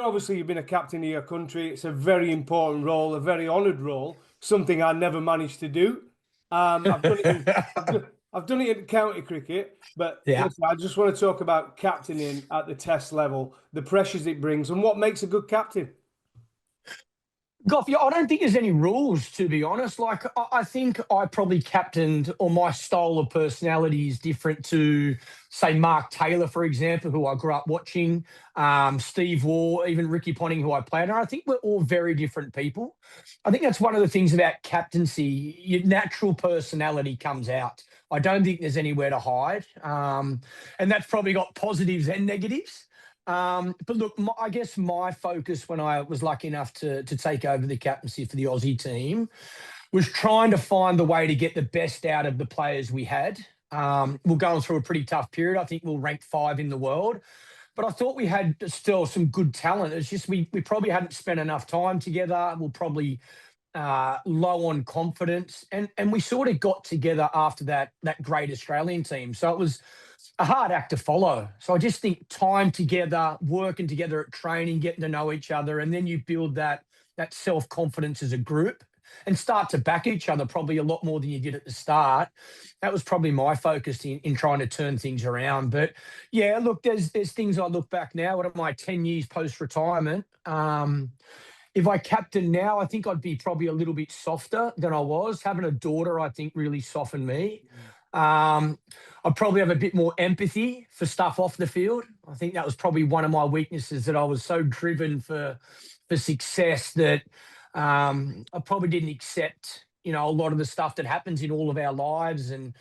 Obviously, you've been a captain of your country. It's a very important role, a very honoured role, something I never managed to do. I've done it I've done it in county cricket, but Yeah. listen, I just want to talk about captaining at the test level, the pressures it brings, and what makes a good captain. Gough, yeah, I don't think there's any rules, to be honest. Like, I think I probably captained, or my style of personality is different to, say, Mark Taylor, for example, who I grew up watching, Steve Warne, even Ricky Ponting, who I played. And I think we're all very different people. I think that's one of the things about captaincy. Your natural personality comes out. I don't think there's anywhere to hide. And that's probably got positives and negatives. But look, I guess my focus when I was lucky enough to take over the captaincy for the Aussie team was trying to find the way to get the best out of the players we had. We're going through a pretty tough period. I think we'll rank 5 in the world. But I thought we had still some good talent. It's just we probably hadn't spent enough time together. We're probably low on confidence. And we sort of got together after that great Australian team. So it was a hard act to follow. So I just think time together, working together at training, getting to know each other, and then you build that self-confidence as a group and start to back each other probably a lot more than you did at the start. That was probably my focus in trying to turn things around. But yeah, look, there's things I look back now. What am I, 10 years post-retirement? If I captain now, I think I'd be probably a little bit softer than I was. Having a daughter, I think, really softened me. I probably have a bit more empathy for stuff off the field. I think that was probably one of my weaknesses, that I was so driven for success that I probably didn't accept, a lot of the stuff that happens in all of our lives. And,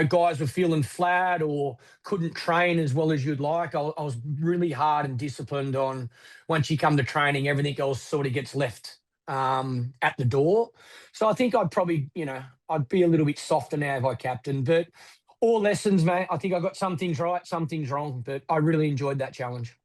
guys were feeling flat or couldn't train as well as you'd like. I was really hard and disciplined on, once you come to training, everything else sort of gets left at the door. So I think I'd probably, I'd be a little bit softer now if I captain. But all lessons, mate. I think I got some things right, some things wrong, but I really enjoyed that challenge.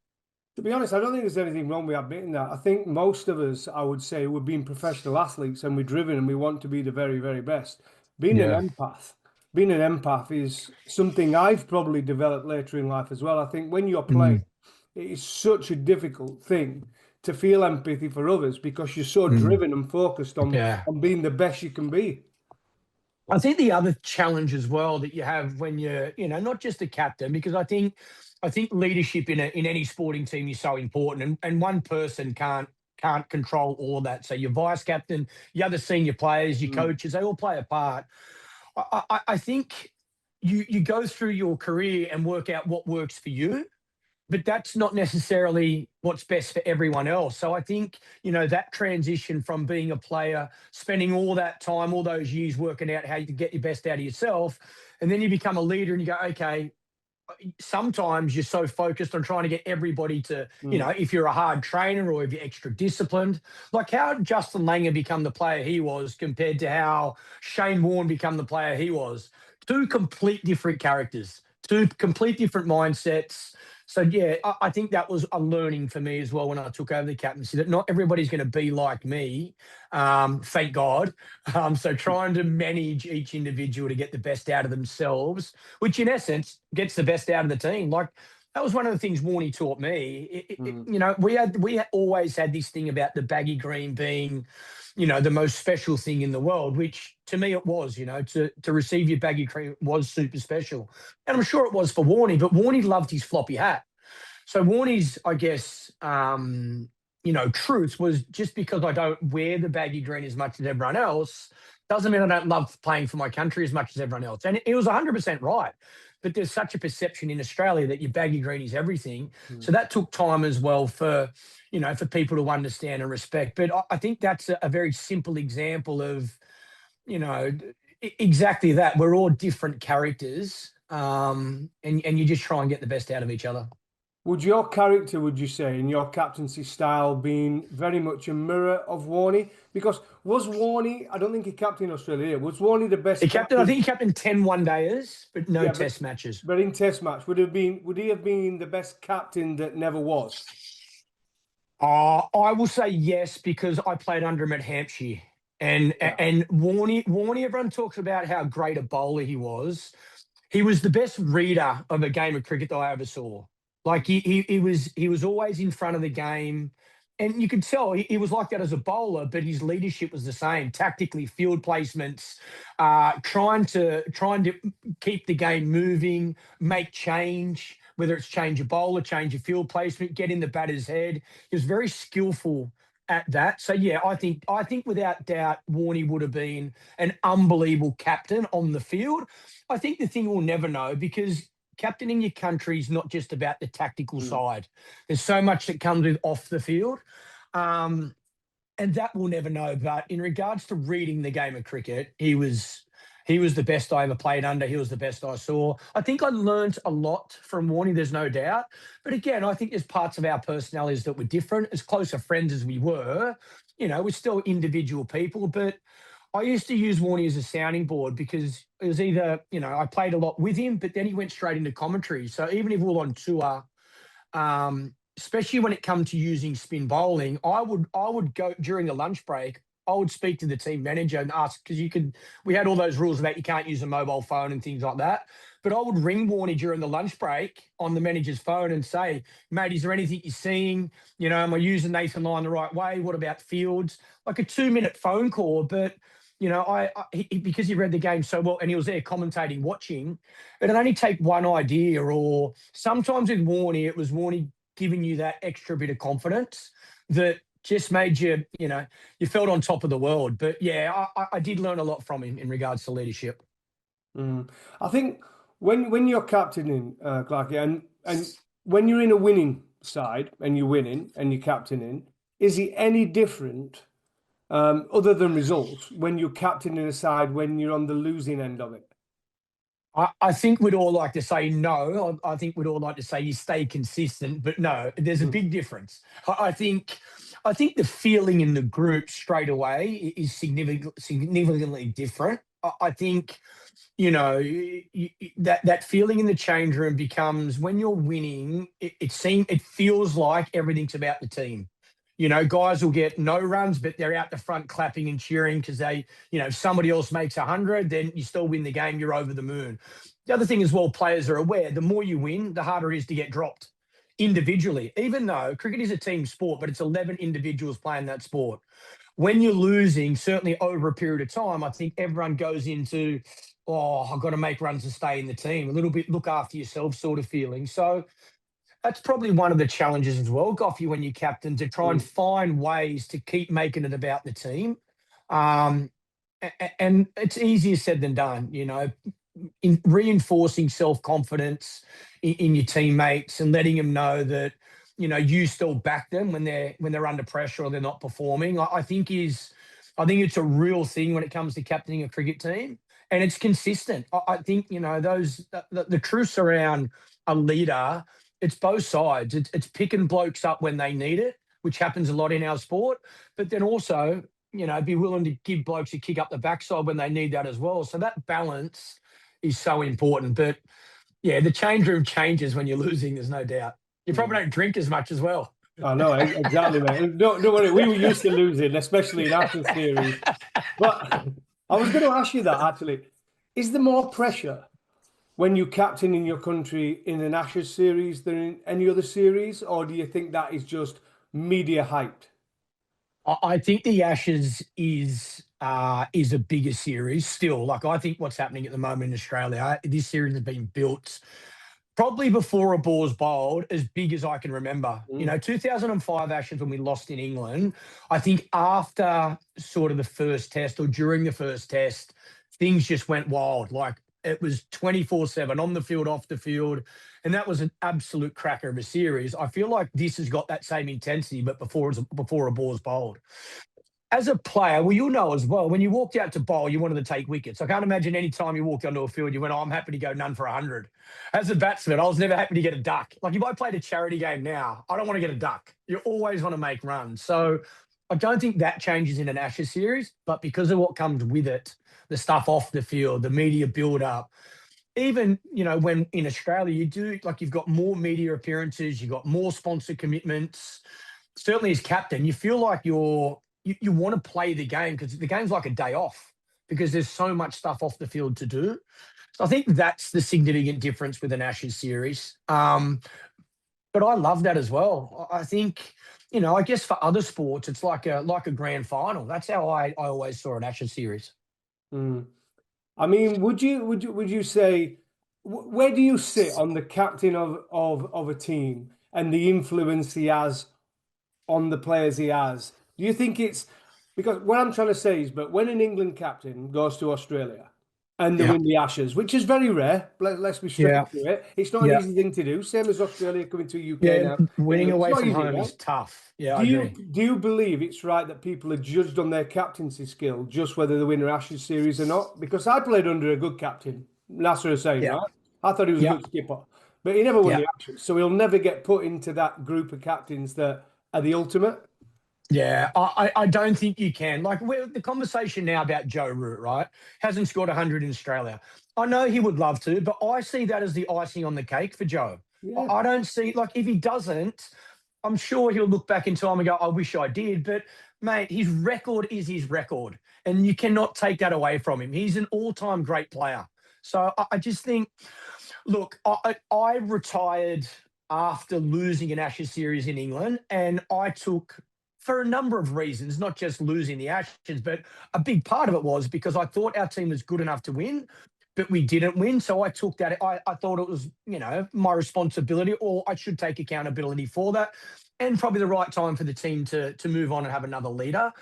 To be honest, I don't think there's anything wrong with admitting that. I think most of us, I would say, we're being professional athletes and we're driven and we want to be the very, very best. Being an Yeah. empath, being an empath is something I've probably developed later in life as well. I think when you're playing, Mm, it is such a difficult thing to feel empathy for others because you're so mm. driven and focused on Yeah. being the best you can be. I think the other challenge as well that you have when you're, not just a captain, because I think leadership in any sporting team is so important, and one person can't control all of that. So your vice captain, your other senior players, your Mm. coaches, they all play a part. I think you go through your career and work out what works for you, but that's not necessarily what's best for everyone else. So I think, that transition from being a player, spending all that time, all those years working out how you can get your best out of yourself, and then you become a leader and you go, okay, sometimes you're so focused on trying to get everybody to, Mm. if you're a hard trainer or if you're extra disciplined, like how Justin Langer become the player he was compared to how Shane Warne become the player he was. Two complete different characters, two complete different mindsets. So yeah, I think that was a learning for me as well when I took over the captaincy, that not everybody's going to be like me. Thank God. So trying to manage each individual to get the best out of themselves, which in essence gets the best out of the team. Like that was one of the things Warney taught me. Mm. We always had this thing about the baggy green being, the most special thing in the world, which to me it was. To receive your baggy green was super special, and I'm sure it was for Warney. But Warney loved his floppy hat. So Warney's, I guess, truth was, just because I don't wear the baggy green as much as everyone else doesn't mean I don't love playing for my country as much as everyone else. And it was 100% right. But there's such a perception in Australia that your baggy green is everything. Mm. So that took time as well for people to understand and respect. But I think that's a very simple example of, exactly that. We're all different characters, and you just try and get the best out of each other. Would your character, would you say, in your captaincy style, being very much a mirror of Warney? Because was Warney, I don't think he captained Australia, was Warney the best He captained, I captain? think he captained 10 one-dayers, but no Yeah, test matches. but in Test match, would he have been the best captain that never was? I will say yes, because I played under him at Hampshire. And Yeah. and Warney, everyone talks about how great a bowler he was. He was the best reader of a game of cricket that I ever saw. Like he was always in front of the game, and you could tell he was like that as a bowler. But his leadership was the same, tactically, field placements, trying to keep the game moving, make change, whether it's change a bowler, change a field placement, get in the batter's head. He was very skillful at that. So yeah, I think without doubt, Warney would have been an unbelievable captain on the field. I think the thing we'll never know, because captaining your country is not just about the tactical Mm. side. There's so much that comes with off the field. Um, and that we'll never know. But in regards to reading the game of cricket, he was the best I ever played under. He was the best I saw. I think I learned a lot from Warney, there's no doubt. But again, I think there's parts of our personalities that were different. As close a friends as we were, we're still individual people. But I used to use Warney as a sounding board, because it was either, I played a lot with him, but then he went straight into commentary. So even if we were on tour, especially when it comes to using spin bowling, I would go during the lunch break. I would speak to the team manager and ask, because we had all those rules about you can't use a mobile phone and things like that. But I would ring Warney during the lunch break on the manager's phone and say, mate, is there anything you're seeing? Am I using Nathan Lyon the right way? What about fields? Like a 2-minute phone call. But, because he read the game so well and he was there commentating, watching, it'd only take one idea, or sometimes with Warney, it was Warney giving you that extra bit of confidence that just made you felt on top of the world. But yeah, I did learn a lot from him in regards to leadership. Mm. I think when you're captaining, Clarke, and when you're in a winning side and you're winning and you're captaining, is it any different, other than results, when you're captaining a side when you're on the losing end of it? I think we'd all like to say no. I think we'd all like to say you stay consistent, but no, there's a big difference. I think the feeling in the group straight away is significantly different. I think that feeling in the change room becomes, when you're winning, it feels like everything's about the team. Guys will get no runs, but they're out the front clapping and cheering because somebody else makes 100, then you still win the game, you're over the moon. The other thing as well, players are aware, the more you win, the harder it is to get dropped individually, even though cricket is a team sport, but it's 11 individuals playing that sport. When you're losing, certainly over a period of time, I think everyone goes into, oh, I've got to make runs to stay in the team, a little bit look after yourself sort of feeling. So that's probably one of the challenges as well, Goffy, when you're captain, to try and Mm. find ways to keep making it about the team. Um, and it's easier said than done, in reinforcing self-confidence in your teammates and letting them know that, you still back them when they're under pressure or they're not performing. I think it's a real thing when it comes to captaining a cricket team, and it's consistent. I think, the truths around a leader, it's both sides. It's picking blokes up when they need it, which happens a lot in our sport, but then also, be willing to give blokes a kick up the backside when they need that as well. So that balance is so important. But yeah, the change room changes when you're losing, there's no doubt. You probably don't drink as much as well. I know, exactly, mate. Don't worry, we were used to losing, especially in Ashes series. But I was going to ask you that, actually. Is there more pressure when you captain in your country in an Ashes series than in any other series, or do you think that is just media hyped? I think the Ashes is a bigger series still. Like, I think what's happening at the moment in Australia, this series has been built probably before a ball's bowled, as big as I can remember. 2005 Ashes, when we lost in England, I think after sort of the first test or during the first test, things just went wild. Like, it was 24/7 on the field, off the field. And that was an absolute cracker of a series. I feel like this has got that same intensity, but before a ball's bowled. As a player, well, you'll know as well, when you walked out to bowl, you wanted to take wickets. I can't imagine any time you walked onto a field, you went, oh, I'm happy to go none for 100. As a batsman, I was never happy to get a duck. Like, if I played a charity game now, I don't want to get a duck. You always want to make runs. So I don't think that changes in an Ashes series, but because of what comes with it, the stuff off the field, the media build up, even, when in Australia, you've got more media appearances, you've got more sponsor commitments. Certainly as captain, you feel like you want to play the game, because the game's like a day off, because there's so much stuff off the field to do. So I think that's the significant difference with an Ashes series. But I love that as well. I think, I guess for other sports, it's like a grand final. That's how I always saw an Ashes series. Mm. I mean, would you say where do you sit on the captain of a team and the influence he has on the players he has? Do you think it's because what I'm trying to say is, but when an England captain goes to Australia and they Yeah. win the Ashes, which is very rare, let's be straight Yeah. to it. It's not an Yeah. easy thing to do. Same as Australia coming to UK Yeah. now. Winning England, it's away not from easy, home right? is tough. Yeah, I Do you agree. do you believe it's right that people are judged on their captaincy skill just whether they win an Ashes series or not? Because I played under a good captain, Nasser Hussain, Yeah. right? I thought he was a Yeah. good skipper, but he never won Yeah. the Ashes, so he'll never get put into that group of captains that are the ultimate. Yeah, I don't think you can. Like the conversation now about Joe Root, right? Hasn't scored 100 in Australia. I know he would love to, but I see that as the icing on the cake for Joe. Yeah, I don't see, like, if he doesn't, I'm sure he'll look back in time and go, I wish I did. But, mate, his record is his record, and you cannot take that away from him. He's an all-time great player. So I just think, look, I retired after losing an Ashes series in England, and I took, for a number of reasons, not just losing the Ashes, but a big part of it was because I thought our team was good enough to win, but we didn't win. So I took that. I thought it was, my responsibility, or I should take accountability for that, and probably the right time for the team to move on and have another leader.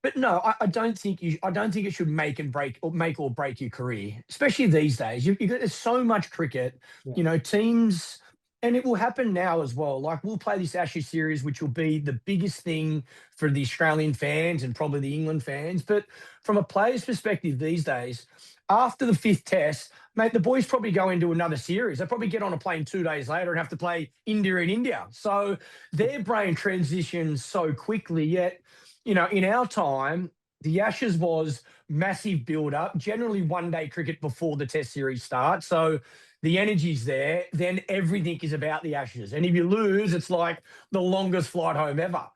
But no, I don't think I don't think it should make or break your career, especially these days. There's so much cricket, yeah, teams, and it will happen now as well. Like, we'll play this Ashes series, which will be the biggest thing for the Australian fans and probably the England fans. But from a player's perspective these days, after the fifth test, mate, the boys probably go into another series. They probably get on a plane 2 days later and have to play India in India. So their brain transitions so quickly. Yet, in our time, the Ashes was massive build up, generally 1 day cricket before the test series starts. So the energy's there, then everything is about the Ashes. And if you lose, it's like the longest flight home ever.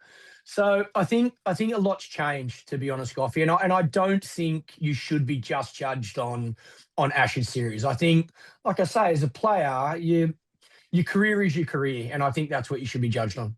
So I think a lot's changed, to be honest, Goffy. And I don't think you should be just judged on Ashes series. I think, like I say, as a player, your career is your career, and I think that's what you should be judged on.